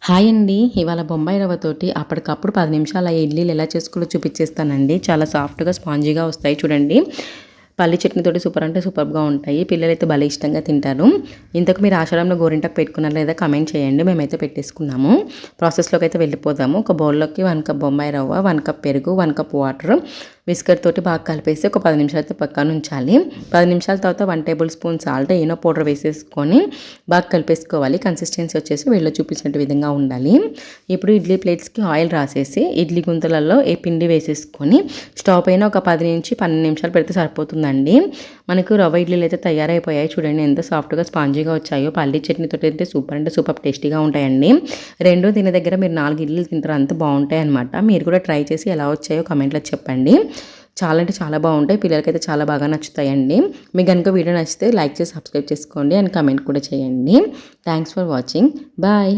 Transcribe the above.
Hi అండి. ఇవాళ బొంబాయి రవ్వతోటి అప్పటికప్పుడు 10 నిమిషాల ఇడ్లీలు ఎలా చేసుకోవాలో చూపించేస్తానండి. చాలా సాఫ్ట్‌గా, స్పాంజీగా వస్తాయి చూడండి. పల్లి చట్నీతోటి సూపర్ అంటే సూపర్‌గా ఉంటాయి. పిల్లలైతే భలే ఇష్టంగా తింటారు. ఇంతకు మీరు ఆషాఢంలో గోరింటాకు పెట్టుకున్నారా లేదా కామెంట్ చేయండి. మేమైతే పెట్టేసుకున్నాము. ప్రాసెస్‌లోకి అయితే వెళ్ళిపోదాము. ఒక బౌల్‌లోకి 1 కప్ బొంబాయి రవ్వ, 1 కప్ పెరుగు, 1 కప్ వాటర్, విస్కర్ తోటి బాగా కలిపేసి ఒక 10 నిమిషాలు అయితే పక్కన ఉంచాలి. 10 నిమిషాల తర్వాత 1 table spoon salt, Eno powder వేసేసుకొని బాగా కలిపేసుకోవాలి. కన్సిస్టెన్సీ వచ్చేసి వీడియోలో చూపించిన విధంగా ఉండాలి. ఇప్పుడు ఇడ్లీ ప్లేట్స్కి ఆయిల్ రాసేసి ఇడ్లీ గుంతలలో ఏ పిండి వేసేసుకొని స్టవ్ పైన ఒక 10 నుంచి 12 నిమిషాలు పెడితే సరిపోతుందండి. మనకు రవ్వ ఇడ్లీలు అయితే తయారైపోయాయి. చూడండి ఎంత సాఫ్ట్‌గా స్పాంజీగా వచ్చాయో. పల్లీ చట్నీతో అయితే సూపర్ అంటే సూపర్ టేస్టీగా ఉంటాయండి. రెండు తినే దగ్గర మీరు 4 ఇడ్లీలు తింటారు, అంత బాగుంటాయి అనమాట. మీరు కూడా ట్రై చేసి ఎలా వచ్చాయో కామెంట్లో చెప్పండి. చాలా అంటే చాలా బాగుంటాయి. పిల్లలకైతే చాలా బాగా నచ్చుతాయండి. మీకు కనుక వీడియో నచ్చితే లైక్ చేసి సబ్స్క్రైబ్ చేసుకోండి అండ్ కామెంట్ కూడా చేయండి. Thanks for watching. బాయ్.